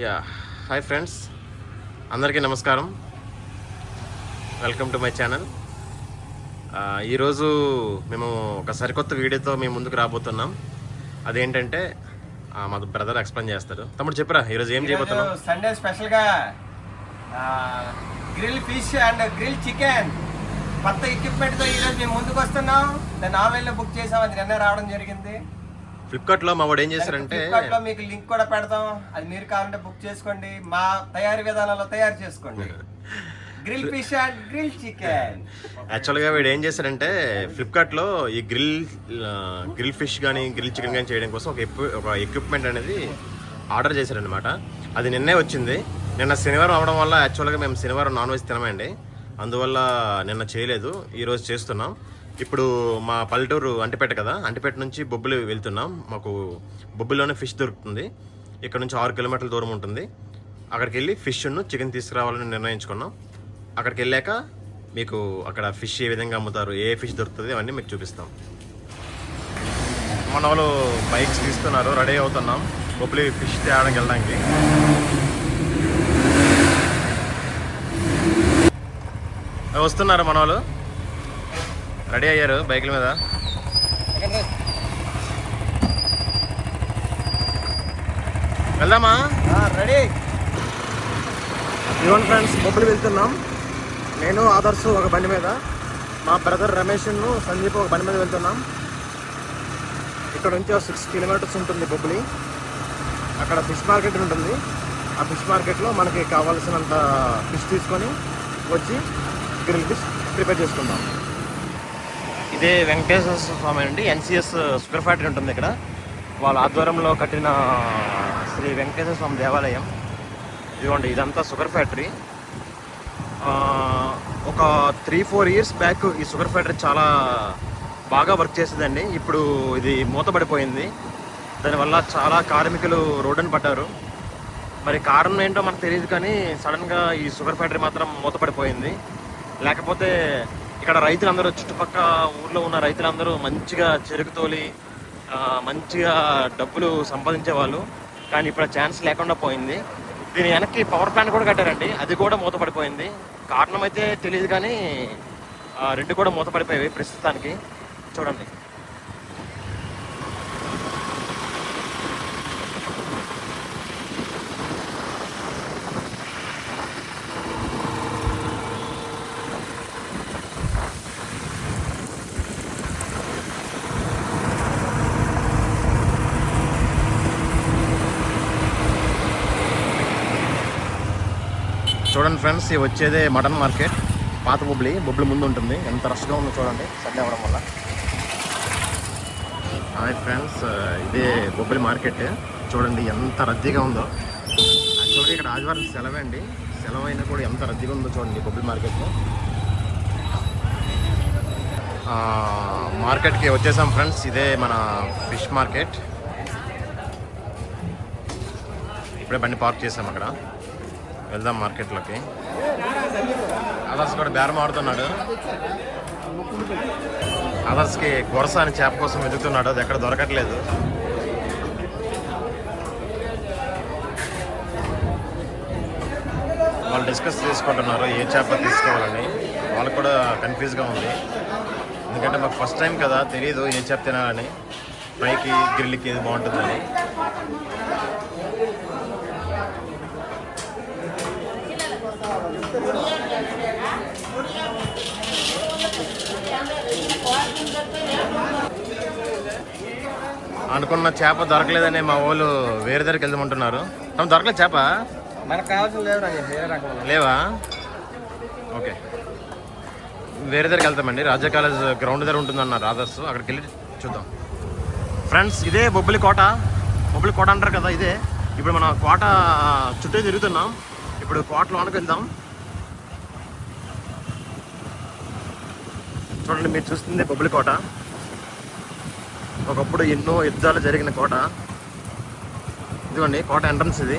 Yeah hi friends, అందరికీ నమస్కారం. Welcome to my channel. ఈరోజు మేము ఒక సరికొత్త వీడియోతో మేము ముందుకు రాబోతున్నాం. అదేంటంటే మా బ్రదర్ ఎక్స్ప్లెయిన్ చేస్తారు. తమ్ముడు చెప్పరా ఈరోజు ఏం చేయబోతున్నాం? సండే స్పెషల్గా grill fish and grill chicken కొత్త ఎక్విప్మెంట్తో ఈరోజు మేము ముందుకు వస్తున్నాం. దాన్ని ఆన్లైన్లో బుక్ చేసాం, అది నిన్న రావడం జరిగింది. ఫ్లిప్కార్ట్లో మా వాడు ఏం చేశారంటే, ఫ్లిప్కార్ట్లో మీకు లింక్ కూడా పెడతాం, అది మీరు కావాలంటే బుక్ చేసుకోండి. మా తయారీ విధానాల్లో తయారు చేసుకోండి grill fish and grill chicken. యాక్చువల్గా వీడు ఏం చేశారంటే ఫ్లిప్కార్ట్లో ఈ గ్రిల్ ఫిష్ కానీ గ్రిల్ చికెన్ కానీ చేయడం కోసం ఒక ఎక్విప్మెంట్ అనేది ఆర్డర్ చేశారనమాట. అది నిన్నే వచ్చింది. నిన్న శనివారం అవడం వల్ల యాక్చువల్గా మేము శనివారం నాన్ వెజ్ తినమండి, అందువల్ల నిన్న చేయలేదు. ఈరోజు చేస్తున్నాం. ఇప్పుడు మా పల్లెటూరు అంటిపేట కదా, అంటిపేట నుంచి బొబ్బులు వెళ్తున్నాం. మాకు బొబ్బుల్లోనే ఫిష్ దొరుకుతుంది. ఇక్కడ నుంచి 6 కిలోమీటర్ల దూరం ఉంటుంది. అక్కడికి వెళ్ళి ఫిష్ను చికెన్ తీసుకురావాలని నిర్ణయించుకున్నాం. అక్కడికి వెళ్ళాక మీకు అక్కడ ఫిష్ ఏ విధంగా అమ్ముతారు, ఏ ఫిష్ దొరుకుతుంది అవన్నీ మీకు చూపిస్తాం. మన వాళ్ళు బైక్స్ తీస్తున్నారు, రెడీ అవుతున్నాం బొబ్బులి ఫిష్ తేవడానికి వెళ్ళడానికి. వస్తున్నారు మన వాళ్ళు, రెడీ అయ్యారు బైకుల మీద. వెళ్దామా? రెడీ. ఇవన్ ఫ్రెండ్స్, బొబ్బులు వెళ్తున్నాం. నేను ఆదర్శ్ ఒక బండి మీద, మా బ్రదర్ రమేష్ సందీప్ ఒక బండి మీద వెళ్తున్నాం. ఇక్కడ నుంచి 6 కిలోమీటర్స్ ఉంటుంది బొబ్బులి. అక్కడ ఫిష్ మార్కెట్ ఉంటుంది. ఆ ఫిష్ మార్కెట్లో మనకి కావాల్సినంత ఫిష్ తీసుకొని వచ్చి గ్రిల్ ఫిష్ ప్రిపేర్ చేసుకుందాం. ఇదే వెంకటేశ్వర స్వామి అండి, ఎన్సిఎస్ షుగర్ ఫ్యాక్టరీ ఉంటుంది ఇక్కడ. వాళ్ళ ఆధ్వర్యంలో కట్టిన శ్రీ వెంకటేశ్వర స్వామి దేవాలయం. ఇదిగోండి, ఇదంతా షుగర్ ఫ్యాక్టరీ. ఒక 3-4 ఇయర్స్ బ్యాక్ ఈ షుగర్ ఫ్యాక్టరీ చాలా బాగా వర్క్ చేసేదండి. ఇప్పుడు ఇది మూతపడిపోయింది. దానివల్ల చాలా కార్మికులు రోడ్డున పడ్డారు. మరి కారణం ఏంటో మనకు తెలియదు, కానీ సడన్గా ఈ షుగర్ ఫ్యాక్టరీ మాత్రం మూతపడిపోయింది. లేకపోతే ఇక్కడ రైతులందరూ, చుట్టుపక్కల ఊర్లో ఉన్న రైతులందరూ మంచిగా చెరుకు తోలి మంచిగా డబ్బులు సంపాదించేవాళ్ళు. కానీ ఇప్పుడు ఛాన్స్ లేకుండా పోయింది. దీని వెనక్కి పవర్ ప్లాంట్ కూడా కట్టారండి, అది కూడా మూతపడిపోయింది. కారణం అయితే తెలియదు, కానీ 2 కూడా మూతపడిపోయాయి ప్రస్తుతానికి. చూడండి, చూడండి ఫ్రెండ్స్, ఇది వచ్చేదే మటన్ మార్కెట్. పాత బొబ్బులి ముందు ఉంటుంది. ఎంత రష్గా ఉందో చూడండి, సండే అవ్వడం వల్ల. హాయ్ ఫ్రెండ్స్, ఇదే బొబ్బులి మార్కెట్. చూడండి ఎంత రద్దీగా ఉందో. యాక్చువల్గా ఇక్కడ ఆదివారం సెలవే అండి, సెలవు అయినా కూడా ఎంత రద్దీగా ఉందో చూడండి బొబ్బులి మార్కెట్లో. మార్కెట్కి వచ్చేసాం ఫ్రెండ్స్. ఇదే మన ఫిష్ మార్కెట్. ఇప్పుడే బండి పార్క్ చేసాం అక్కడ. వెళ్దాం మార్కెట్లోకి. అదర్స్ కూడా బేరం ఆడుతున్నాడు. అదర్స్కి గొరస అని చేప కోసం వెతుకుతున్నాడు, అది ఎక్కడ దొరకట్లేదు. వాళ్ళు డిస్కస్ చేసుకుంటున్నారు ఏ చేప తీసుకోవాలని. వాళ్ళకు కూడా కన్ఫ్యూజ్గా ఉంది, ఎందుకంటే మాకు ఫస్ట్ టైం కదా, తెలియదు ఏ చేప తినాలని. ఫ్రైకి గ్రిల్కి ఏది బాగుంటుందని. అనుకున్న చేప దొరకలేదని మా వాళ్ళు వేరే దగ్గరికి వెళ్దామంటున్నారు. తమ దొరకలేదు చేప, మనకు కావాల్సిన లేవా? ఓకే, వేరే దగ్గరికి వెళ్తామండి. రాజా కాలేజ్ గ్రౌండ్ దగ్గర ఉంటుందన్నారు ఆదర్శ్, అక్కడికి వెళ్ళి చూద్దాం. ఫ్రెండ్స్, ఇదే బొబ్బిలి కోట అంటారు కదా, ఇదే. ఇప్పుడు మన కోట చుట్టూ తిరుగుతున్నాం. ఇప్పుడు కోట లోనికి వెళ్దాం. చూడండి, మీరు చూస్తుంది బొబ్బిలి కోట. ఒకప్పుడు ఎన్నో యుద్ధాలు జరిగిన కోట. ఇదిగోండి కోట ఎంట్రన్స్ ఇది.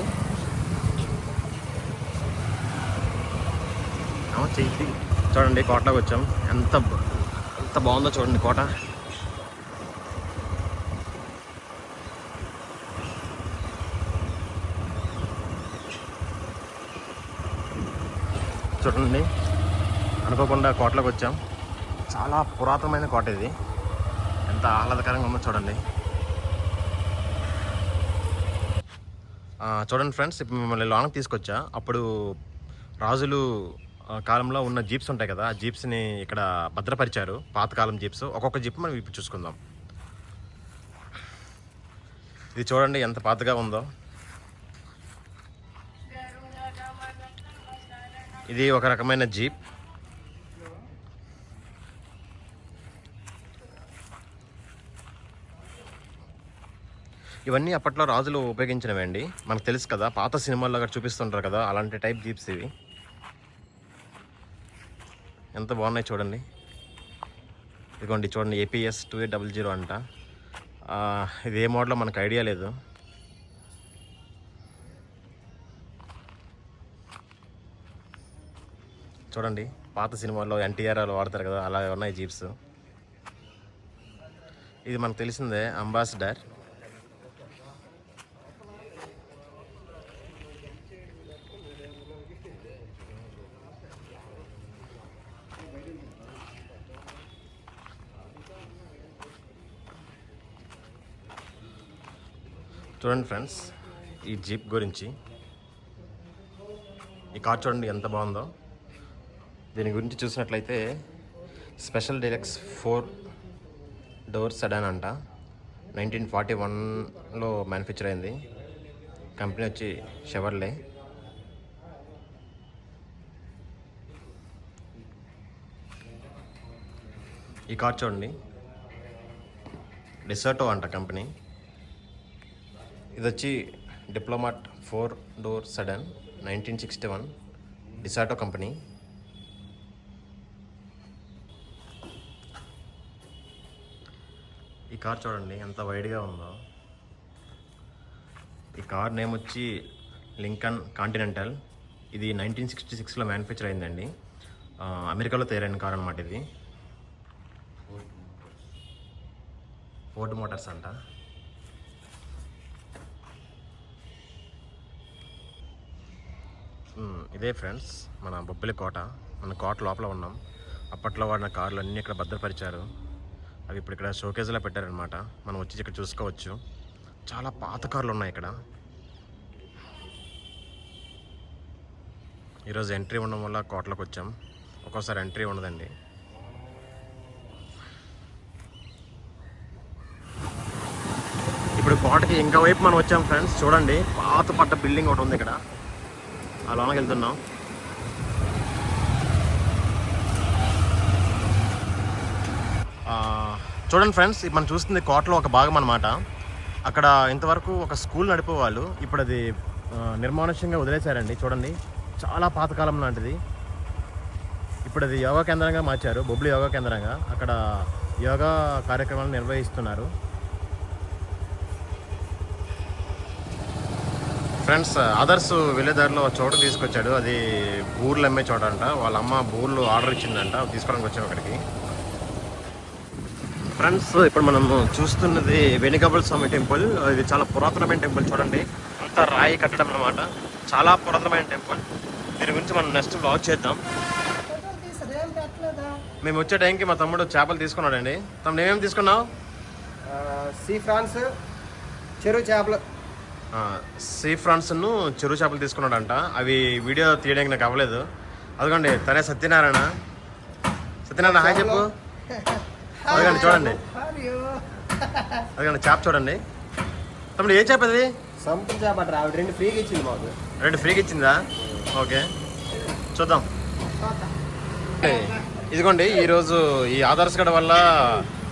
చూడండి కోటలోకి వచ్చాం. ఎంత బాగుందో చూడండి కోట. చూడండి, అనుకోకుండా కోటలోకి వచ్చాం. చాలా పురాతనమైన కోట ఇది. ఎంత ఆహ్లాదకరంగా ఉందో చూడండి. చూడండి ఫ్రెండ్స్, ఇప్పుడు మిమ్మల్ని లోనకి తీసుకొచ్చా. అప్పుడు రాజులు కాలంలో ఉన్న జీప్స్ ఉంటాయి కదా, ఆ జీప్స్ని ఇక్కడ భద్రపరిచారు. పాతకాలం జీప్స్, ఒక్కొక్క జీప్ మనం ఇప్పుడు చూసుకుందాం. ఇది చూడండి ఎంత పాతగా ఉందో. ఇది ఒక రకమైన జీప్. ఇవన్నీ అప్పట్లో రాజులు ఉపయోగించినవి అండి. మనకు తెలుసు కదా, పాత సినిమాల్లో కూడా చూపిస్తుంటారు కదా, అలాంటి టైప్ జీప్స్ ఇవి. ఎంత బాగున్నాయి చూడండి. ఇదిగోండి చూడండి, APS 2800 అంట. ఇది ఏ మోడలో మనకు ఐడియా లేదు. చూడండి, పాత సినిమాల్లో NTR వాడతారు కదా, అలా ఉన్నాయి జీప్స్. ఇది మనకు తెలిసిందే, అంబాసిడర్. చూడండి ఫ్రెండ్స్, ఈ జీప్ గురించి. ఈ కార్ చూడండి ఎంత బాగుందో. దీని గురించి చూసినట్లయితే స్పెషల్ డీలక్స్ 4 డోర్ సెడాన్ అంట. 1941లో మ్యానుఫ్యాక్చర్ అయింది. కంపెనీ వచ్చి షెవర్లే. ఈ కార్ చూడండి, డెసర్టో అంట కంపెనీ. ఇది వచ్చి డిప్లొమాట్ 4 డోర్ సెడాన్ 1961 డిసాటో కంపెనీ. ఈ కార్ చూడండి ఎంత వైడ్గా ఉందో. ఈ కార్ నేమ్ వచ్చి లింకన్ కాంటినెంటల్. ఇది 1966లో మ్యానుఫ్యాక్చర్ అయిందండి. అమెరికాలో తయారైన కార్ అనమాట ఇది. ఫోర్డ్ మోటార్స్ అంట. ఇదే ఫ్రెండ్స్ మన బొబ్బిలి కోట. మన కోట లోపల ఉన్నాం. అప్పట్లో వాడిన కార్లు అన్నీ ఇక్కడ భద్రపరిచారు. అవి ఇప్పుడు ఇక్కడ షోకేజ్లో పెట్టారనమాట. మనం వచ్చి ఇక్కడ చూసుకోవచ్చు. చాలా పాత కార్లు ఉన్నాయి ఇక్కడ. ఈరోజు ఎంట్రీ ఉండడం వల్ల కోటలోకి వచ్చాం. ఒక్కోసారి ఎంట్రీ ఉండదండి. ఇప్పుడు కోటకి ఇంకా వైపు మనం వచ్చాం ఫ్రెండ్స్. చూడండి, పాత పట్ట బిల్డింగ్ ఒకటి ఉంది ఇక్కడ. ఆ లోనకి వెళ్తున్నాం. చూడండి ఫ్రెండ్స్, ఇప్పుడు మనం చూస్తుంది కోటలో ఒక భాగం అన్నమాట. అక్కడ ఇంతవరకు ఒక స్కూల్ నడిపేవాళ్ళు. ఇప్పుడు అది నిర్మానుష్యంగా వదిలేశారండి. చూడండి, చాలా పాతకాలం లాంటిది. ఇప్పుడు అది యోగా కేంద్రంగా మార్చారు, బొబ్బిలి యోగా కేంద్రంగా. అక్కడ యోగా కార్యక్రమాలు నిర్వహిస్తున్నారు. ఫ్రెండ్స్, ఆదర్శ్ వెళ్ళేదారిలో చోట తీసుకొచ్చాడు. అది బూర్లు అమ్మే చోట అంట. వాళ్ళ అమ్మ బూర్లు ఆర్డర్ ఇచ్చిందంట, తీసుకోవడానికి వచ్చాము అక్కడికి. ఫ్రెండ్స్, ఇప్పుడు మనం చూస్తున్నది వేణుగోపాల స్వామి టెంపుల్. ఇది చాలా పురాతనమైన టెంపుల్. చూడండి, అంతా రాయి కట్టడం అన్నమాట. చాలా పురాతనమైన టెంపుల్. దీని గురించి మనం నెక్స్ట్ బ్లాగ్ చేద్దాం. మేము వచ్చే టైంకి మా తమ్ముడు చేపలు తీసుకున్నాడండి. తమ్ముడు ఏమేమి తీసుకున్నావు? సీ ఫ్రాన్స్, చెరువు చేపలు. సీ ఫ్రాన్స్ను చెరువు చేపలు తీసుకున్నాడంట. అవి వీడియో తీయడానికి నాకు అవ్వలేదు. అదిగోండి తనే సత్యనారాయణ. సత్యనారాయణ హాయ్ చెప్పు. అదిగండి చూడండి, అదిగండి చేప చూడండి. తమ్ముడు ఏ చేప అది? సముద్ర చేప. ఆవిడ 2 ఫ్రీగా ఇచ్చింది మాకు. 2 ఫ్రీగా ఇచ్చిందా? ఓకే, చూద్దాం. ఇదిగోండి, ఈరోజు ఈ ఆదర్శ్ గడ వల్ల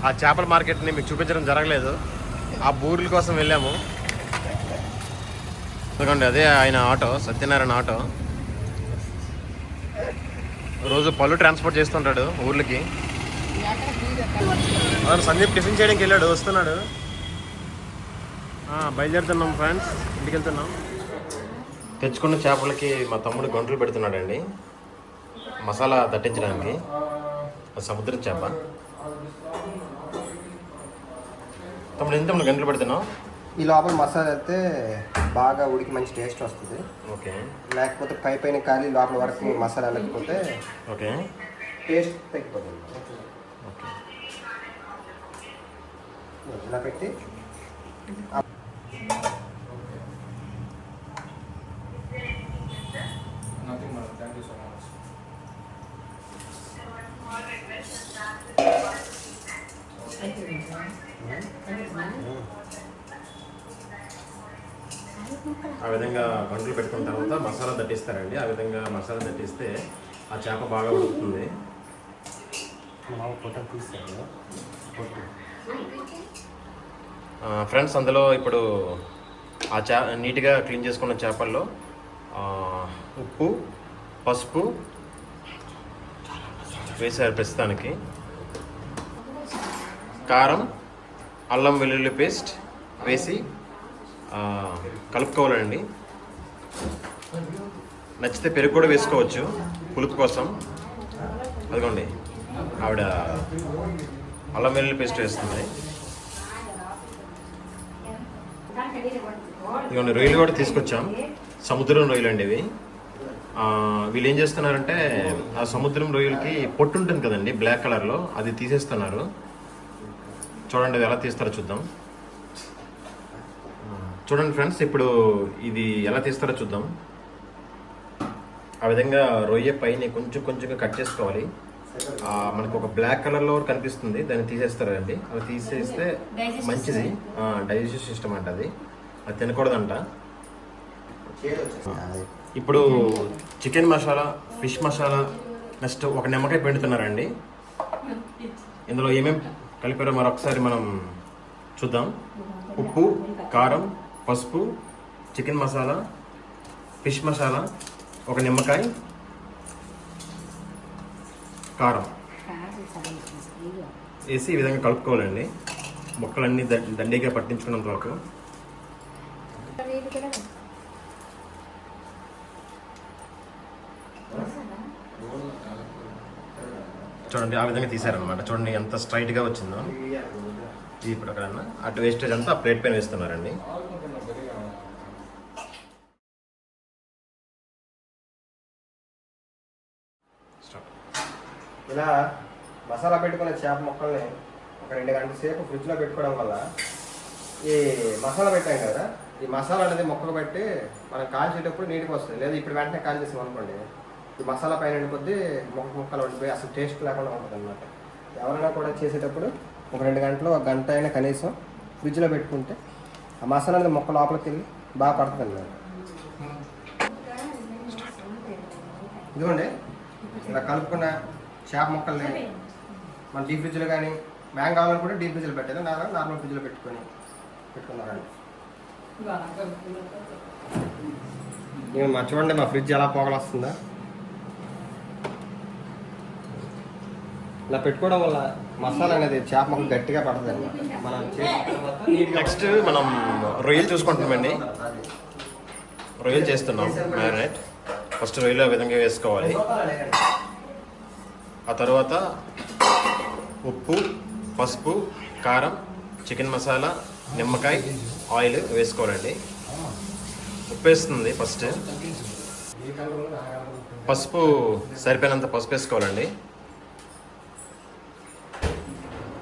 ఆ చేపల మార్కెట్ని మీకు చూపించడం జరగలేదు. ఆ బూర్ల కోసం వెళ్ళాము. ఎందుకంటే అదే ఆయన ఆటో, సత్యనారాయణ ఆటో. రోజు పళ్ళు ట్రాన్స్పోర్ట్ చేస్తుంటాడు ఊర్లకి. సందీప్ టిఫిన్ చేయడానికి వెళ్ళాడు, వస్తున్నాడు. బయలుదేరుతున్నాం ఫ్రెండ్స్, ఇంటికి వెళ్తున్నాం. తెచ్చుకున్న చేపలకి మా తమ్ముడు గంటలు పెడుతున్నాడండి, మసాలా దట్టించడానికి. సముద్రం చేప. తమ్ముడు ఎంత గంటలు పెడుతున్నావు? ఈ లోపల మసాలా అయితే బాగా ఉడికి మంచి టేస్ట్ వస్తుంది. ఓకే. లేకపోతే పైన ఖాళీ లోపల వరకు మసాలా లేకపోతే ఓకే టేస్ట్ తగ్గిపోతుంది. ఓకే. ఇలా పెట్టి ఆ విధంగా గంటలు పెట్టుకున్న తర్వాత మసాలా దట్టిస్తారండి. ఆ విధంగా మసాలా దట్టిస్తే ఆ చేప బాగా ఉడుకుతుంది. ఫ్రెండ్స్, అందులో ఇప్పుడు ఆ నీట్గా క్లీన్ చేసుకున్న చేపల్లో ఉప్పు, పసుపు వేసారు ప్రస్తుతానికి. కారం, అల్లం వెల్లుల్లి పేస్ట్ వేసి కలుపుకోవాలండి. నచ్చితే పెరుగు కూడా వేసుకోవచ్చు పులుపు కోసం. అదిగోండి, ఆవిడ అల్లం వెల్లుల్లి పేస్ట్ వేస్తుంది. ఇదిగోండి, రొయ్యలు కూడా తీసుకొచ్చాం. సముద్రం రొయ్యలు అండి ఇవి. వీళ్ళు ఏం చేస్తున్నారంటే ఆ సముద్రం రొయ్యలకి పొట్టు ఉంటుంది కదండి బ్లాక్ కలర్లో, అది తీసేస్తున్నారు. చూడండి అది ఎలా తీస్తారో చూద్దాం. చూడండి ఫ్రెండ్స్, ఇప్పుడు ఇది ఎలా తీస్తారో చూద్దాం. ఆ విధంగా రొయ్య పైన కొంచెం కొంచెంగా కట్ చేసుకోవాలి. మనకు ఒక బ్లాక్ కలర్లో కనిపిస్తుంది, దాన్ని తీసేస్తారండి. అది తీసేస్తే మంచిది, డైజెస్టివ్ సిస్టమ్ అంట. అది తినకూడదంట. ఇప్పుడు chicken masala, fish masala, next ఒక నిమ్మకాయ పిండుతున్నారండి. ఇందులో ఏమేమి కలిపారో మరొకసారి మనం చూద్దాం. ఉప్పు, కారం, పసుపు, చికెన్ మసాలా, ఫిష్ మసాలా, ఒక నిమ్మకాయ, కారం వేసి ఈ విధంగా కలుపుకోవాలండి. ముక్కలన్నీ దండిగా పట్టించుకున్నంత వరకు. చూడండి, ఆ విధంగా తీసారనమాట. చూడండి ఎంత స్ట్రైట్గా వచ్చిందో. ఇప్పుడు అక్కడ అటు వేస్టేజ్ అంతా ప్లేట్ పైన వేస్తున్నారండి. ఇలా మసాలా పెట్టుకున్న చేప ముక్కల్ని ఒక 2 గంటల సేపు ఫ్రిడ్జ్లో పెట్టుకోవడం వల్ల ఈ మసాలా పెట్టాం కదా, ఈ మసాలా అనేది ముక్కలు పెట్టి మనం కాల్చేటప్పుడు నీటికి వస్తుంది. లేదా ఇప్పుడు వెంటనే కాల్ చేసాం అనుకోండి, ఈ మసాలా పైన ఉండిపోద్ది, ముక్కలు ఉండిపోయి అసలు టేస్ట్ లేకుండా ఉంటుంది అనమాట. ఎవరైనా కూడా చేసేటప్పుడు ఒక 2 గంటలు, 1 గంట అయినా కనీసం ఫ్రిడ్జ్లో పెట్టుకుంటే ఆ మసాలా అనేది ముక్క లోపలికి వెళ్ళి బాగా పడుతుంది అన్నమాట. ఇదిగోండి, ఇలా కలుపుకున్న చేప ముక్కల్ని మన డీప్ ఫ్రిడ్జ్లో కానీ మ్యాంగ్ కావాలని కూడా డీప్ ఫ్రిడ్జ్లో పెట్టేది, నార్మల్ ఫ్రిడ్జ్లో పెట్టుకున్నారండి. చూడండి మా ఫ్రిడ్జ్ ఎలా పొగలు వస్తుందా. ఇలా పెట్టుకోవడం వల్ల మసాలా అనేది చేప ముక్క గట్టిగా పడుతుంది అనమాట. మనం నెక్స్ట్ మనం రొయ్యలు చూసుకుంటున్నామండి. రొయ్యలు చేస్తున్నాం మ్యారినేట్. ఫస్ట్ రొయ్యలు ఆ విధంగా వేసుకోవాలి. ఆ తర్వాత ఉప్పు, పసుపు, కారం, చికెన్ మసాలా, నిమ్మకాయ, ఆయిల్ వేసుకోవాలండి. ఉప్పు వేస్తుంది ఫస్ట్. పసుపు సరిపోయినంత పసుపు వేసుకోవాలండి.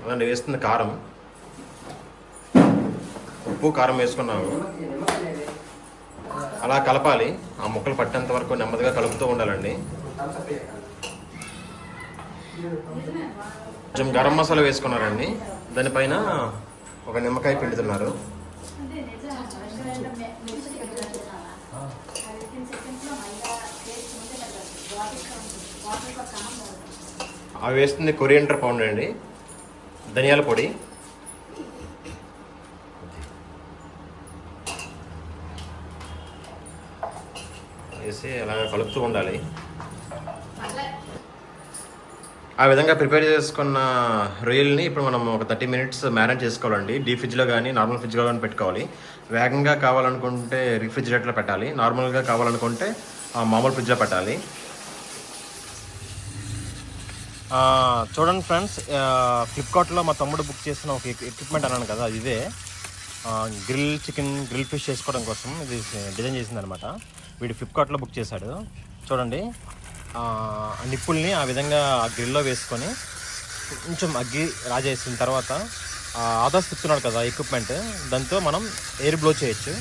అదండి వేస్తుంది కారం. ఉప్పు, కారం వేసుకున్నాము. అలా కలపాలి. ఆ ముక్కలు పట్టేంత వరకు నెమ్మదిగా కలుపుతూ ఉండాలండి. కొంచెం గరం మసాలా వేసుకున్నారండి. దానిపైన ఒక నిమ్మకాయ పిండుతున్నారు. అవి వేస్తుంది కొరియండర్ పౌడర్ అండి, ధనియాల పొడి, వేసి అలా కలుపుతూ ఉండాలి. ఆ విధంగా ప్రిపేర్ చేసుకున్న రొయ్యల్ని ఇప్పుడు మనం ఒక 30 మినిట్స్ మ్యారినేట్ చేసుకోవాలండి. డీప్ ఫ్రిడ్జ్లో కానీ నార్మల్ ఫ్రిడ్జ్లో కానీ పెట్టుకోవాలి. వేగంగా కావాలనుకుంటే రిఫ్రిజిరేటర్లో పెట్టాలి. నార్మల్గా కావాలనుకుంటే మామూలు ఫ్రిడ్జ్లో పెట్టాలి. చూడండి ఫ్రెండ్స్, ఫ్లిప్కార్ట్లో మా తమ్ముడు బుక్ చేసిన ఒక ఎక్విప్మెంట్ అన్నాను కదా, ఇదే. గ్రిల్ ఫిష్ చేసుకోవడం కోసం ఇది డిజైన్ చేసిందనమాట. వీడు ఫ్లిప్కార్ట్లో బుక్ చేశాడు. చూడండి, నిప్పుల్ని ఆ విధంగా ఆ గ్రిల్లో వేసుకొని కొంచెం అగ్గి రాజేసిన తర్వాత ఆదాస్ తిప్పుతున్నాడు కదా ఎక్విప్మెంట్, దాంతో మనం ఎయిర్ బ్లో చేయొచ్చు.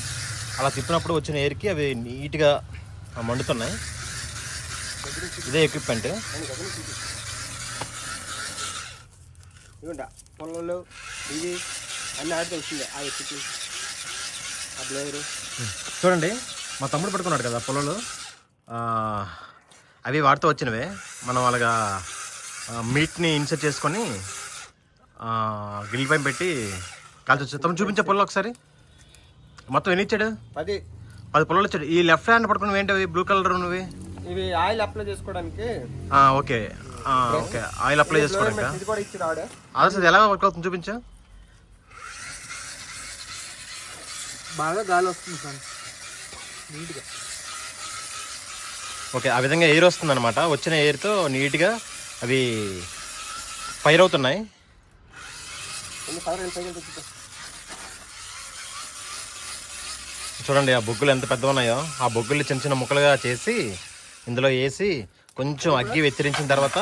అలా తిప్పినప్పుడు వచ్చిన ఎయిర్కి అవి నీట్గా మండుతున్నాయి. ఇదే ఎక్విప్మెంట్. ఇదిగోండి పొలంలో ఇవి అన్నీ ఆడితే వచ్చింది ఆ ఎక్కి ఆ బ్లేరు. చూడండి, మా తమ్ముడు పడుకున్నాడు కదా పొలంలో, అవి వాడితో వచ్చినవే. మనం అలాగా మీట్ని ఇన్సర్ట్ చేసుకొని గ్రిల్ పైన పెట్టి కాల్చొచ్చు. తమ్ముడు చూపించే పొలం ఒకసారి. మొత్తం ఎన్ని ఇచ్చాడు? 10 పొలాలు ఇచ్చాడు. ఈ లెఫ్ట్ హ్యాండ్ పడుకున్నవి ఏంటి బ్లూ కలర్ ఉన్నవి? ఇవి ఆయిల్ అప్లై చేసుకోవడానికి. ఓకే ఓకే, ఆయిల్ అప్లై చేసుకోవడానికి. ఇది కూడా ఇచ్చి రాడు. అదే ఎలా వర్క్ అవుతుంది చూపించా. బాగా గాలి వస్తుంది సార్ నీట్గా. ఓకే, ఆ విధంగా ఎయిర్ వస్తుంది అనమాట. వచ్చిన ఎయిర్తో నీట్గా అవి ఫైర్ అవుతున్నాయి. చూడండి, ఆ బొగ్గులు ఎంత పెద్ద ఉన్నాయో. ఆ బొగ్గులు చిన్న చిన్న ముక్కలుగా చేసి ఇందులో వేసి కొంచెం అగ్గి వెచ్చరించిన తర్వాత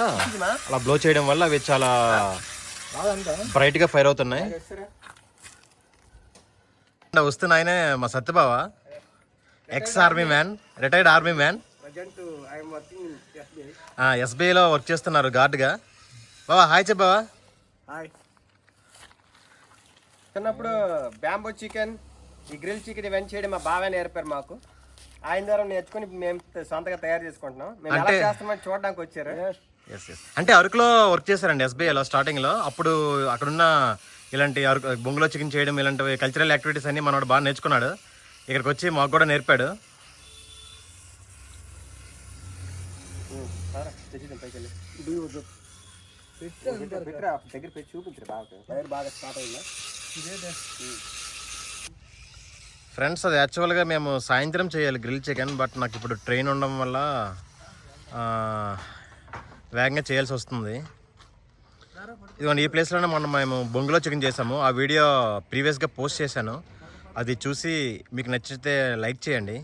అలా బ్లో చేయడం వల్ల అవి చాలా బ్రైట్గా ఫైర్ అవుతున్నాయి. వస్తున్న ఆయనే మా సత్యబావ, ex army man, retired army man. ఎస్బీఐలో వర్క్ చేస్తున్నారు గార్డ్గా. బావా హాయ్ చెప్పావా. హాయ్. చిన్నప్పుడు బ్యాంబో చికెన్, ఈ గ్రిల్ చికెన్ ఇవన్నీ చేయడం మా బాగా నేర్పారు మాకు. ఆయన ద్వారా నేర్చుకుని మేము సొంతగా తయారు చేసుకుంటున్నాం. మేము ఎలా చేస్తామని చూడడానికి వచ్చారు. అంటే అరకులో వర్క్ చేశారండి ఎస్బీఐలో స్టార్టింగ్లో. అప్పుడు అక్కడున్న ఇలాంటి బొంగులో చికెన్ చేయడం, ఇలాంటివి కల్చరల్ యాక్టివిటీస్ అన్ని మనోడు బాగా నేర్చుకున్నాడు. ఇక్కడికి వచ్చి మాకు కూడా నేర్పాడు. దగ్గర పెట్టి చూపించారు బాగా స్టార్ట్ అయిందా ఫ్రెండ్స్. అది యాక్చువల్గా మేము సాయంత్రం చేయాలి గ్రిల్ చికెన్, బట్ నాకు ఇప్పుడు ట్రైన్ ఉండడం వల్ల వేగంగా చేయాల్సి వస్తుంది. ఇదిగోండి, ఈ ప్లేస్లోనే మేము బొంగులో చికెన్ చేసాము. ఆ వీడియో ప్రీవియస్గా పోస్ట్ చేశాను. అది చూసి మీకు నచ్చితే లైక్ చేయండి.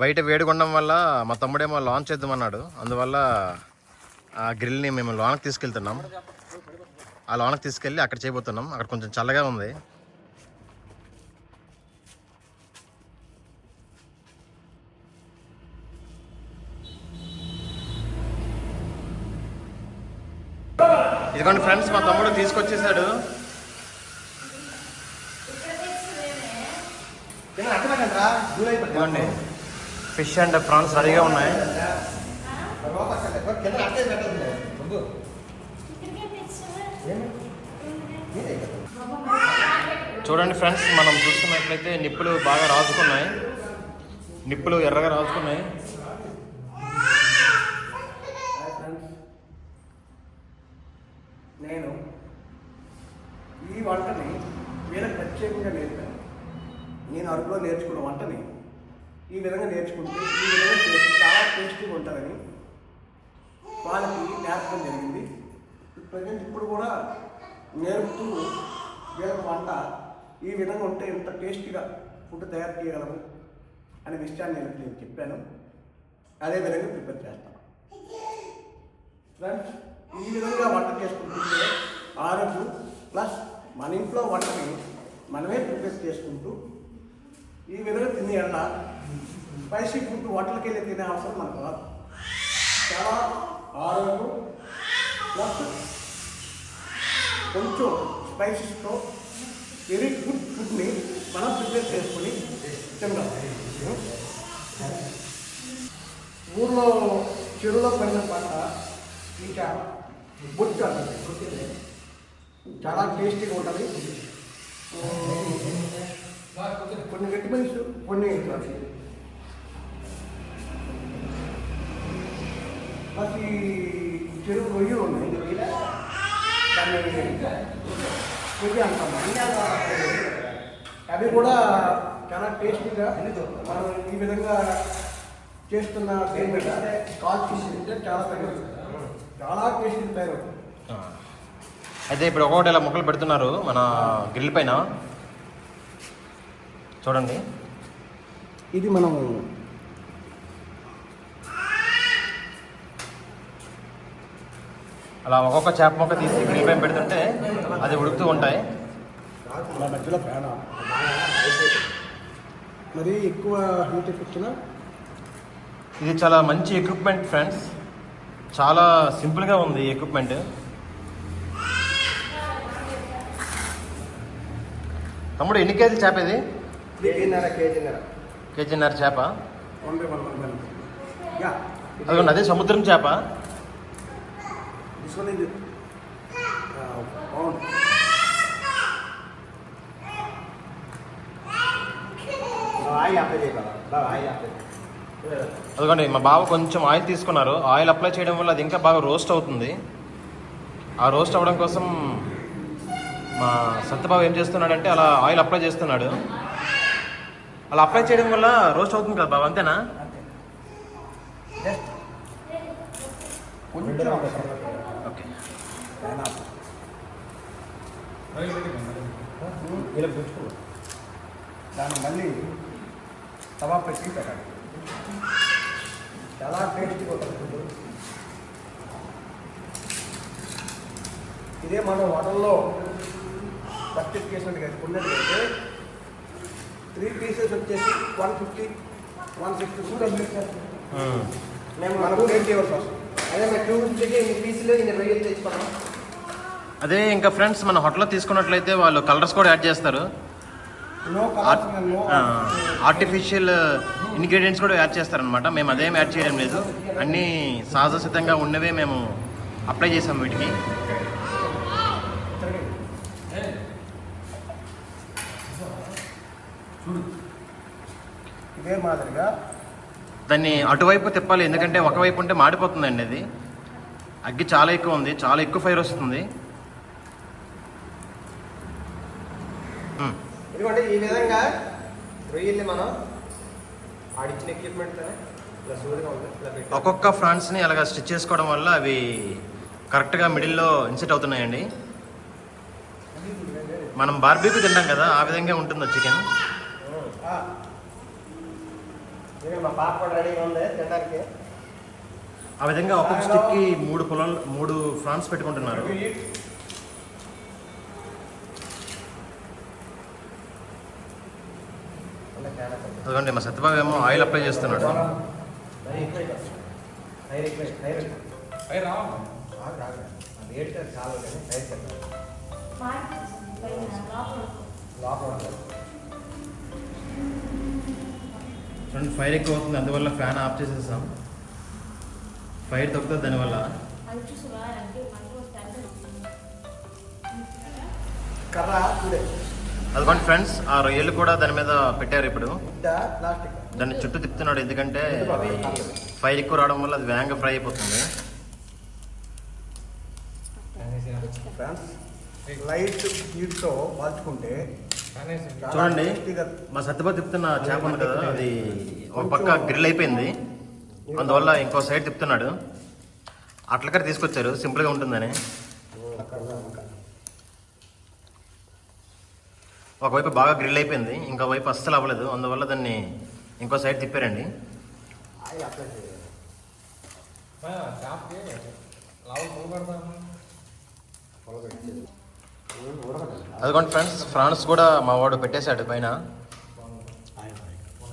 బయట వేడిగా ఉండడం వల్ల మా తమ్ముడేమో లాంచ్ చేద్దామన్నాడు. అందువల్ల ఆ గ్రిల్ని మేము లోనకి తీసుకెళ్తున్నాం. ఆ లోనకి తీసుకెళ్ళి అక్కడ చేయబోతున్నాం. అక్కడ కొంచెం చల్లగా ఉంది. ఇదిగోండి ఫ్రెండ్స్, మా తమ్ముడు తీసుకొచ్చేసాడు. ఇదిగోండి, ఫిష్ అండ్ ప్రాన్స్ రెడీగా ఉన్నాయి. చూడండి ఫ్రెండ్స్, మనం చూసుకున్నట్లయితే నిప్పులు బాగా రాజుకున్నాయి. నిప్పులు ఎర్రగా రాజుకున్నాయి. నేను ఈ వంటని వేరే ప్రత్యేకంగా నేర్పాను. నేను అరకులో నేర్చుకున్న వంటని ఈ విధంగా నేర్చుకుంటే ఈ విధంగా చేసి చాలా టేస్టీగా ఉంటుందని వాళ్ళకి నేర్పడం జరిగింది. ప్రజెంట్ ఇప్పుడు కూడా నేర్పుతూ వీళ్ళకి వంట ఈ విధంగా ఉంటే ఇంత టేస్టీగా ఫుడ్ తయారు చేయగలము అనే విషయాన్ని నేను చెప్పాను. అదేవిధంగా ప్రిపేర్ చేస్తాను. ఫ్రెండ్స్, ఈ విధంగా వంట చేసుకుంటుంటే ఆరోగ్యం ప్లస్ మన ఇంట్లో వంటని మనమే ప్రిపేర్ చేసుకుంటూ ఈ విధంగా తినే అన్న స్పైసీ ఫుడ్ హోటల్కి వెళ్ళి తినే అవసరం మనకు రాదు. చాలా ఆరోగ్యం ప్లస్ కొంచెం స్పైసెస్తో వెరీ గుడ్ ఫుడ్ని మనం ప్రిపేర్ చేసుకొని తిందాం. ఊర్లో చెరువులో పడిన పంట ఈ చేప బొచ్చు అంటుంది. చాలా టేస్టీగా ఉంటుంది. కొన్ని విటమిన్స్, కొన్ని మాకు ఈ చెరువు రొయ్యలు ఉన్నాయి. దాన్ని రొయ్య అంటాము. అవి కూడా చాలా టేస్టీగా మనం ఈ విధంగా చేస్తున్న దేని మీద కాల్ తీసుకుంటే చాలా తగ్గదు. చాలా టేస్టీ తయారవుతుంది. అయితే ఇప్పుడు ఒక్కొక్కటి ఇలా ముక్కలు పెడుతున్నారు మన గ్రిల్ పైన చూడండి. ఇది మనం అలా ఒక్కొక్క చేప ముక్క తీసి గ్రిల్ పైన పెడుతుంటే అది ఉడుకుతూ ఉంటాయి. మన మధ్యలో ఫ్యాన్ మరి ఎక్కువ హీట్ ఎఫెక్ట్నా? ఇది చాలా మంచి ఎక్విప్మెంట్ ఫ్రెండ్స్, చాలా సింపుల్గా ఉంది ఈ ఎక్విప్మెంట్. తమ్ముడు ఎన్ని కేజీలు చేప ఇది? కేజీన్నర చేప. అదిగోండి అదే సముద్రం చేప. అదిగోండి మా బావ కొంచెం ఆయిల్ తీసుకున్నారు. ఆయిల్ అప్లై చేయడం వల్ల అది ఇంకా బాగా రోస్ట్ అవుతుంది. ఆ రోస్ట్ అవ్వడం కోసం మా సత్యబాబు ఏం చేస్తున్నాడంటే అలా ఆయిల్ అప్లై చేస్తున్నాడు. అలా అప్లై చేయడం వల్ల రోస్ట్ అవుతుంది కదా బాబు, అంతేనా? ఓకే. దాన్ని మళ్ళీ తవా పెట్టి పెట్టాలి. చాలా టేస్టీగా ఉంటుంది. ఇదే మనం హోటల్లో పర్చేస్ చేసినట్టుగా ఉన్నట్లయితే 3 పీసెస్ వచ్చేసి 150, 160 కూడా మేము మనకు ఏం చేయవలసి వస్తుంది. అదే మరి 250కి ఇన్ని పీసులు ఇన్ని రొయ్యలు తెచ్చుకున్నాం. అదే ఇంకా ఫ్రెండ్స్ మన హోటల్లో తీసుకున్నట్లయితే వాళ్ళు కలర్స్ కూడా యాడ్ చేస్తారు. ఆర్టిఫిషియల్ ఇంగ్రీడియంట్స్ కూడా యాడ్ చేస్తారనమాట. మేము అదేం యాడ్ చేయడం లేదు, అన్నీ సహజ సిద్ధంగా ఉన్నవే మేము అప్లై చేసాం వీటికి. ఇదే మాదిరిగా దాన్ని అటువైపు తిప్పాలి, ఎందుకంటే ఒకవైపు ఉంటే మాడిపోతుందండి. అది అగ్గి చాలా ఎక్కువ ఉంది, చాలా ఎక్కువ ఫైర్ వస్తుంది. ఎందుకంటే ఈ విధంగా రొయ్యల్ని మనం ఆడిచ్చిన ఎక్విప్మెంట్తో ఇలా సూదిగా ఉంది ఇలా పెట్టి ఒక్కొక్క ఫ్రాన్స్ని అలాగా స్టిచ్ చేసుకోవడం వల్ల అవి కరెక్ట్గా మిడిల్లో ఇన్సెట్ అవుతున్నాయండి. మనం బార్బీక్యూ తింటాం కదా, ఆ విధంగా ఉంటుంది చికెన్. మా పాప కూడా రెడీగా ఉంది తినడానికి. ఆ విధంగా ఒక్కొక్క స్టిక్కి 3 ఫ్రాన్స్ పెట్టుకుంటున్నారు. అదిగోండి మా సత్యబాబు ఏమో ఆయిల్ అప్లై చేస్తున్నాడు. చూడండి ఫైర్ ఎక్కువ అవుతుంది, అందువల్ల ఫ్యాన్ ఆఫ్ చేసేసాం. ఫైర్ తగ్గుతుంది దానివల్ల. కర్ర చూడే అదిగోండి ఫ్రెండ్స్, ఆ రొయ్యలు కూడా దాని మీద పెట్టారు. ఇప్పుడు ప్లాస్టిక్ దాన్ని చుట్టూ తిప్పుతున్నాడు, ఎందుకంటే ఫైర్ ఎక్కువ రావడం వల్ల అది వేగంగా ఫ్రై అయిపోతుంది. లైట్ హీట్తో కాల్చుకుంటే చూడండి మా సత్యబాబు తిప్పుతున్న చేప ఉంది కదా, అది ఒక పక్క గ్రిల్ అయిపోయింది, అందువల్ల ఇంకో సైడ్ తిప్పుతున్నాడు. అట్లకర తీసుకొచ్చారు సింపుల్గా ఉంటుందని. ఒకవైపు బాగా గ్రిల్ అయిపోయింది, ఇంకో వైపు అస్సలు అవ్వలేదు, అందువల్ల దాన్ని ఇంకో సైడ్ తిప్పారండి. అదిగోండి ఫ్రెండ్స్, ఫ్రాన్స్ కూడా మా వాడు పెట్టేశాడు పైన.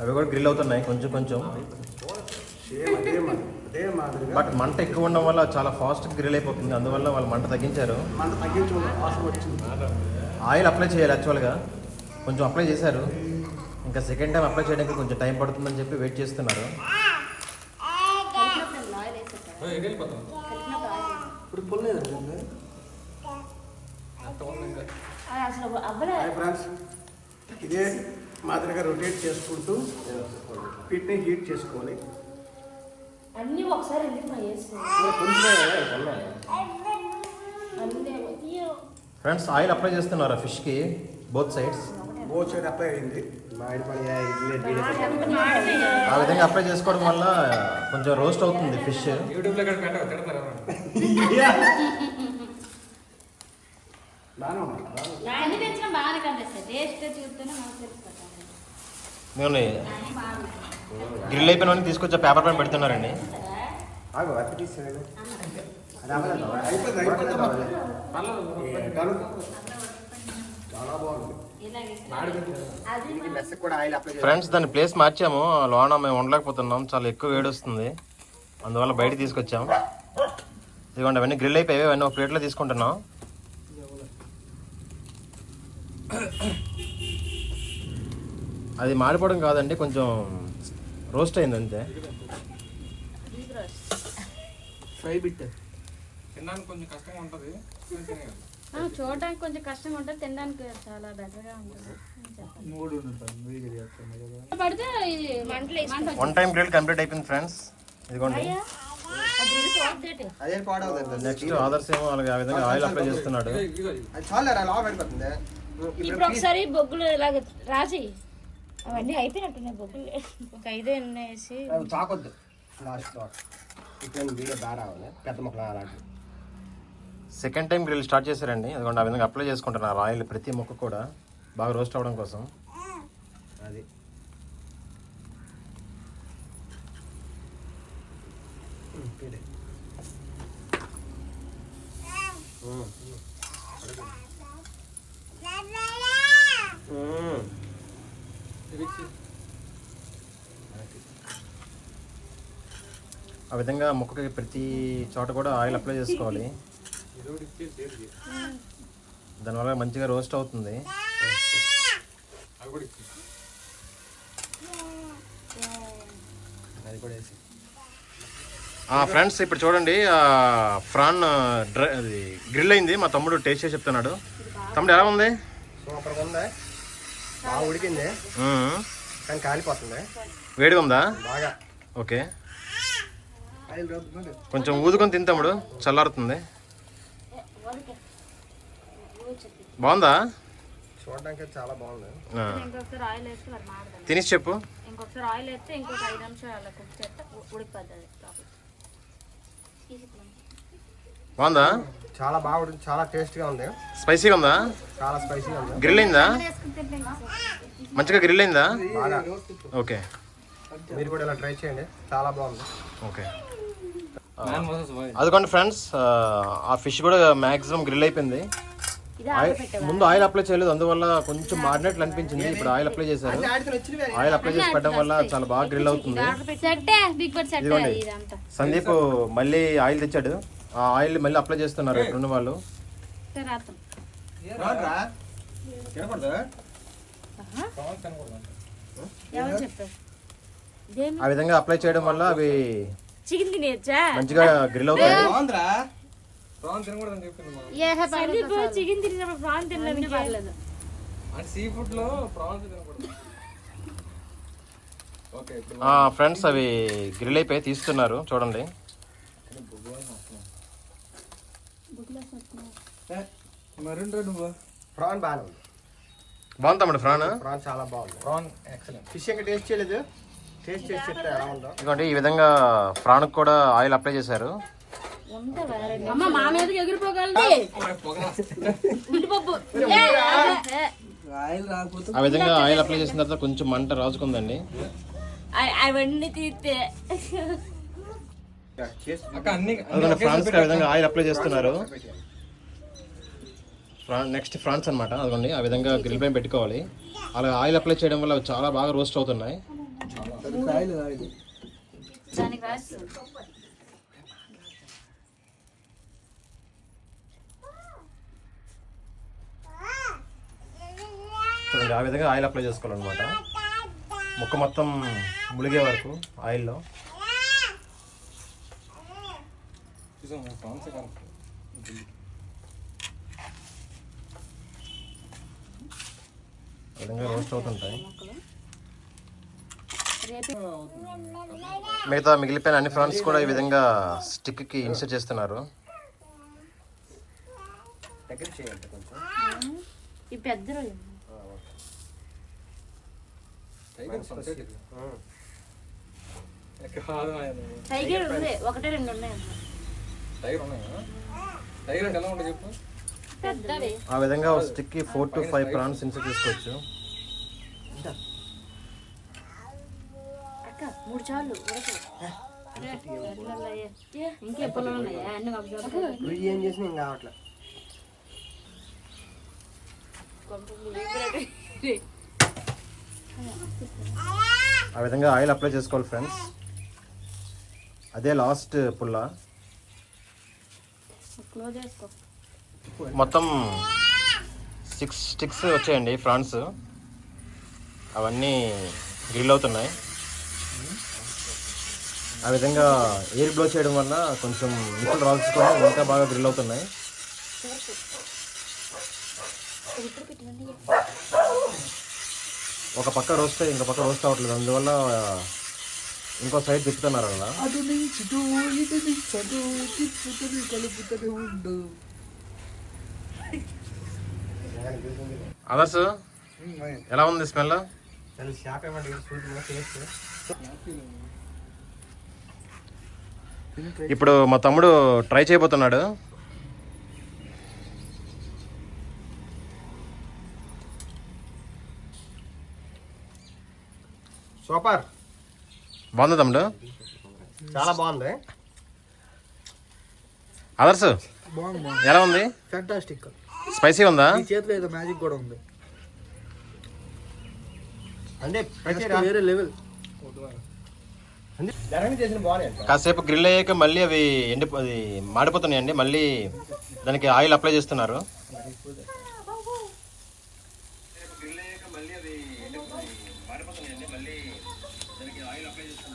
అవి కూడా గ్రిల్ అవుతున్నాయి కొంచెం కొంచెం. బట్ మంట ఎక్కువ ఉండడం వల్ల చాలా ఫాస్ట్గా గ్రిల్ అయిపోతుంది, అందువల్ల వాళ్ళు మంట తగ్గించారు. ఆయిల్ అప్లై చేయాలి యాక్చువల్గా, కొంచెం అప్లై చేశారు. ఇంకా సెకండ్ టైం అప్లై చేయడానికి కొంచెం టైం పడుతుందని చెప్పి వెయిట్ చేస్తున్నారు. ఇదే మాదిరిగా రొటేట్ చేసుకుంటూ వీటిని హీట్ చేసుకోవాలి. అన్నీ ఒకసారి ఫ్రెండ్స్ ఆయిల్ అప్లై చేస్తున్నారు ఫిష్కి both sides. Both side apply అయింది. ఆ విధంగా అప్లై చేసుకోవడం వల్ల కొంచెం రోస్ట్ అవుతుంది ఫిష్. బాగానే ఉంది అన్ని తెచ్చినా బాగానే కనిపిస్తాయి. టేస్ట్ చూస్తేనే మనకు తెలుస్తుంది. నేను గ్రిల్ అయిపోయిన తీసుకొచ్చా పేపర్ పైన పెడుతున్నారండి. ఆగు అట్టి తీసేది అది అవ్వలేదు అయిపోయింది చాలా బాగుంది. అది దీనికి మెస్సకి కూడా ఆయిల్ అప్లై చేయాలి. ఫ్రెండ్స్ దాని ప్లేస్ మార్చాము, లోన మేము ఉండలేకపోతున్నాం, చాలా ఎక్కువ వేడి వస్తుంది, అందువల్ల బయట తీసుకొచ్చాం. ఇదిగోండి అవన్నీ గ్రిల్ అయిపోయాయి, అవన్నీ ఒక ప్లేట్లో తీసుకుంటున్నాం. అది మాడిపోవడం కాదండి, కొంచెం రోస్ట్ అయింది అంతే. ఫ్రై బిట్ తినడానికి కొంచెం కష్టంగా ఉంటుంది. చూడడానికి కొంచెం కష్టంగా ఉంటుంది, తినడానికి చాలా బెటర్గా ఉంటుంది. మూడు ఉంటుంది పడితే ఇది మంటలు వన్ టైం గ్రిల్ కంప్లీట్ అయిపోయింది ఫ్రెండ్స్. ఇదిగోండి అదేం పాడవుతుంది. నెక్స్ట్ ఆదర్శ్ ఏమో అలాగే ఆ విధంగా ఆయిల్ అప్లై చేస్తున్నాడు. అది చాలా లావు పడిపోతుంది. ఇప్పుడు ఒకసారి బొగ్గులు ఇలాగ రాసి అవన్నీ అయిపోయినట్టున్నాయి బొగ్గులు. ఒక 5 వేసి చాకొద్దు లాస్ట్ ఇప్పుడు వీడియో బాగా రావాలి. పెద్ద మొక్కలు అలాంటి సెకండ్ టైం గ్రిల్ స్టార్ట్ చేశారండి. అదిగోండి ఆ విధంగా అప్లై చేసుకుంటున్నారు ఆయిల్ ప్రతి మొక్క కూడా బాగా రోస్ట్ అవ్వడం కోసం. అది ఆ విధంగా మొక్కకి ప్రతి చోట కూడా ఆయిల్ అప్లై చేసుకోవాలి, దానివల్ల మంచిగా రోస్ట్ అవుతుంది. అది కూడా వేసి ఫ్రెండ్స్ ఇప్పుడు చూడండి, ఫ్రాన్ అది గ్రిల్ అయింది. మా తమ్ముడు టేస్ట్ చేసి చెప్తున్నాడు. తమ్ముడు ఎలా ఉంది? సూపర్గా ఉంది, బాగా ఉడికింది కానీ కాలిపోతుంది. వేడిగా ఉందా? బాగా ఓకే, ఆయిల్ రద్దు కొంచెం ఊదుకొని తిని తమ్ముడు, చల్లారుతుంది. బాగుందా? చూడడానికి చాలా బాగుంది. ఇంకొకసారి ఆయిల్ వేస్తే మరి మాడదాం. తినేసి చెప్పు. ఇంకొకసారి ఆయిల్ వేస్తే ఇంకొక 5 నిమిషాలు అలా కుక్ చేస్తే ఉడికిపోతుంది. బాగుందా? చాలా బాగా ఉడికింది, చాలా టేస్ట్గా ఉంది, స్పైసీగా ఉందా? చాలా స్పైసీగా ఉంది. గ్రిల్ అయిందా? మంచిగా గ్రిల్ అయిందా? బాగా ఓకే, మీరు కూడా ఇలా ట్రై చేయండి, చాలా బాగుంది. ఓకే. అదిగోండి ఫ్రెండ్స్, ఆ ఫిష్ కూడా మ్యాక్సిమం గ్రిల్ అయిపోయింది. ముందు ఆయిల్ అప్లై చేయలేదు, అందువల్ల కొంచెం మారినట్లు అనిపించింది. ఇప్పుడు ఆయిల్ అప్లై చేశారు. ఆయిల్ అప్లై చేసి పెట్టడం వల్ల చాలా బాగా గ్రిల్ అవుతుంది. ఇదిగోండి సందీప్ మళ్ళీ ఆయిల్ తెచ్చాడు, ఆ ఆయిల్ మళ్ళీ అప్లై చేస్తున్నారు రెండు వాళ్ళు. ఆ విధంగా అప్లై చేయడం వల్ల అవి చికెన్ తినేచ్చా మంచిగా గ్రిల్ అవుతాయి. ప్రాన్ తినకూడదని చెప్పింది మా చికెన్ తినేటప్పుడు ప్రాన్ తినలేదు పర్లేదు. అంటే సీ ఫుడ్ లో ప్రాన్స్ తినకూడదు. ఓకే, ఇప్పుడు ఫ్రెండ్స్ అవి గ్రిల్ అయిపోయి తీస్తున్నారు చూడండి. మరింత నువ్వు ప్రాన్ బాగానే ఉంది. బాగుంది తమ్ముడు ఫ్రాన్. ప్రాన్ చాలా బాగుంది. Prawn excellent. ఫిష్ ఇంకా టేస్ట్ చేయలేదు, టేస్ట్ చేసి చెప్తే ఎలా ఉందో. ఇదిగోండి ఈ విధంగా ఫ్రాన్ కూడా ఆయిల్ అప్లై చేశారు. అమ్మ మా మీదకి ఎగిరిపోగలది ఉల్లిపప్పు. ఆయిల్ రాకపోతే ఆ విధంగా ఆయిల్ అప్లై చేసిన తర్వాత కొంచెం మంట రాజుకుందండి. అవన్నీ తీస్తే అక్క అన్ని అదిగోండి ఫ్రాన్స్ ఆ విధంగా ఆయిల్ అప్లై చేస్తున్నారు. నెక్స్ట్ ఫ్రాన్స్ అనమాట. అదిగోండి ఆ విధంగా గ్రిల్ పైన పెట్టుకోవాలి. అలా ఆయిల్ అప్లై చేయడం వల్ల అవి చాలా బాగా రోస్ట్ అవుతున్నాయి. ఆయిల్ ఆయిల్ దానికి రాసి చూడండి ఆ విధంగా ఆయిల్ అప్లై చేసుకోవాలన్నమాట, ముక్క మొత్తం ములిగే వరకు ఆయిల్లో. ప్రాన్స్ విధంగా రోస్ట్ అవుతుంటాయి. మిగతా మిగిలిపోయిన అన్ని ఫ్రాన్స్ కూడా ఈ విధంగా స్టిక్కి ఇన్సర్ట్ చేస్తున్నారు. దగ్గర చేయండి కొంచెం. ఈ పెద్ద రొయ్య టైగర్ ఉంది, 1 2 ఉన్నాయి. టైగర్ ఉన్నాయా? టైగర్ అంటే ఎలా ఉంటుంది చెప్పు. పెద్దవి. ఆ విధంగా ఒక స్టిక్కి 4 to 5 ప్రాన్స్ ఇన్సర్ట్ చేసుకోవచ్చు. అక్క 3 చాలు ఇంకే పొలం ఉన్నాయా అన్ని నువ్వు ఏం చేసినా ఏం కావట్లే. ఆ విధంగా ఆయిల్ అప్లై చేసుకోవాలి ఫ్రెండ్స్. అదే లాస్ట్ పుల్ల. క్లోజ్ చేసుకో. మొత్తం 6 స్టిక్స్ వచ్చాయండి ఫ్రాన్స్. అవన్నీ గ్రిల్ అవుతున్నాయి. ఆ విధంగా ఎయిర్ బ్లో చేయడం వల్ల కొంచెం నిప్పులు రాల్చుకొని ఇంకా బాగా గ్రిల్ అవుతున్నాయి. ఒక పక్క రోస్ట్ ఇంకో పక్క రోస్ట్ అవ్వట్లేదు, అందువల్ల ఇంకో సైడ్ తిప్పుతున్నారు అలా. అటు నుంచి ఇటు తిప్పుతుంది కలుపుతూనే ఉండు. అదర్స్ ఎలా ఉంది స్మెల్? షాప్ ఏమంటే టేస్ట్. ఇప్పుడు మా తమ్ముడు ట్రై చేయబోతున్నాడు. సూపర్, బాగుంది తమ్ముడు, చాలా బాగుంది. అదర్స్ బాగుంది, ఎలా ఉంది? ఫ్యాంటాస్టిక్. స్పైసీ ఉందా? ఈ చేతిలో ఏదో మ్యాజిక్ కూడా ఉంది, అంటే వేరే లెవెల్. జరంగా చేసిన బాగున్నాయి. కాసేపు గ్రిల్ అయ్యాక మళ్ళీ అవి అది మాడిపోతున్నాయండి. మళ్ళీ దానికి ఆయిల్ అప్లై చేస్తున్నారు.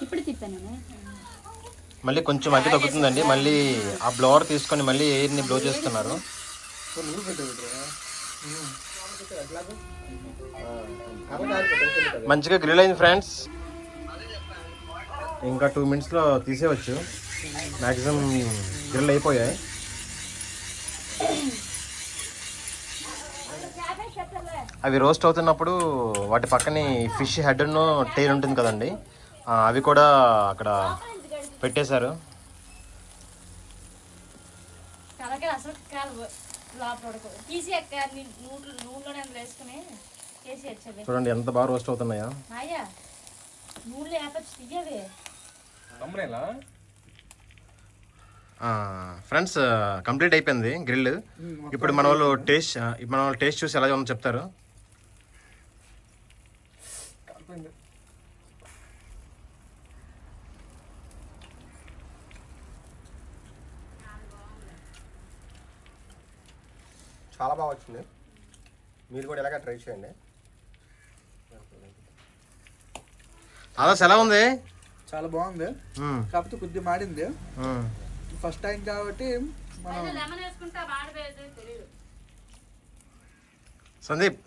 ఇప్పుడు తిప్పాను. మళ్ళీ కొంచెం అగ్గి తగ్గుతుందండి. మళ్ళీ ఆ బ్లోవర్ తీసుకొని మళ్ళీ ఎయిర్ని బ్లో చేస్తున్నారు. మంచిగా గ్రిల్ అయింది ఫ్రెండ్స్. ఇంకా 2 minutesలో తీసేయవచ్చు. మ్యాక్సిమం గ్రిల్ అయిపోయాయి. అవి రోస్ట్ అవుతున్నప్పుడు వాటి పక్కనే ఫిష్ హెడ్ను టైల్ ఉంటుంది కదండి, అవి కూడా అక్కడ పెట్టేశారు. తలకాయ అసలు కాదు లోపల తీసి అక్క నూనెలోనే వేసుకుని చేసి వచ్చేది. చూడండి ఎంత బాగా రోస్ట్ అవుతున్నాయా. అయ్యా నూనెలో వేపచ్చు తీయవే. తమ్ముడేలా ఫ్రెండ్స్ కంప్లీట్ అయిపోయింది గ్రిల్. ఇప్పుడు మన వాళ్ళు టేస్ట్ చూసి ఎలా ఉందో చెప్తారు. చాలా బాగా వచ్చింది, మీరు కూడా ఇలాగ ట్రై చేయండి. అదర్స్ ఎలా ఉంది? చాలా బాగుంది, కాకపోతే కొద్దిగా మాడింది. ఫస్ట్ టైం కాబట్టి మనం లెమన్ వేసుకుంటే మాడిపోయేది తెలియదు. సందీప్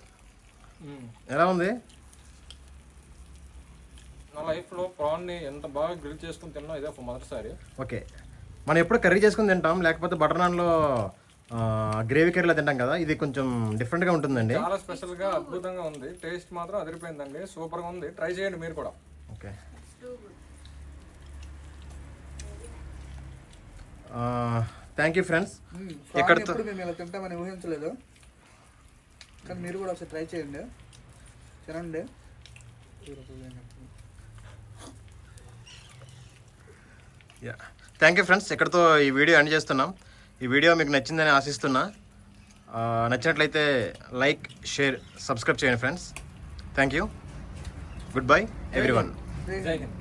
ఎలా ఉంది? నా లైఫ్లో ప్రాన్ని ఎంత బాగా గ్రిల్ చేసుకుని తిన్నా ఇదే మొదటిసారి. ఓకే, మనం ఎప్పుడు కర్రీ చేసుకుని తింటాం, లేకపోతే బటర్ నాన్లో గ్రేవీ కర్రీలో తింటాం కదా. ఇది కొంచెం డిఫరెంట్గా ఉంటుందండి. చాలా స్పెషల్గా అద్భుతంగా ఉంది. టేస్ట్ మాత్రం అదిరిపోయిందండి, సూపర్గా ఉంది. ట్రై చేయండి మీరు కూడా. Okay, thank you friends. ఎక్కడితో మేము ఇలా తింటామని ఊహించలేదు, కానీ మీరు కూడా ఒకసారి ట్రై చేయండి, తినండి. Thank you friends. ఇక్కడితో ఈ వీడియో ఎండ్ చేస్తున్నాం. ఈ వీడియో మీకు నచ్చిందని ఆశిస్తున్నా. నచ్చినట్లయితే లైక్, షేర్, సబ్స్క్రైబ్ చేయండి friends. Thank you. Good bye everyone. జై హింద్.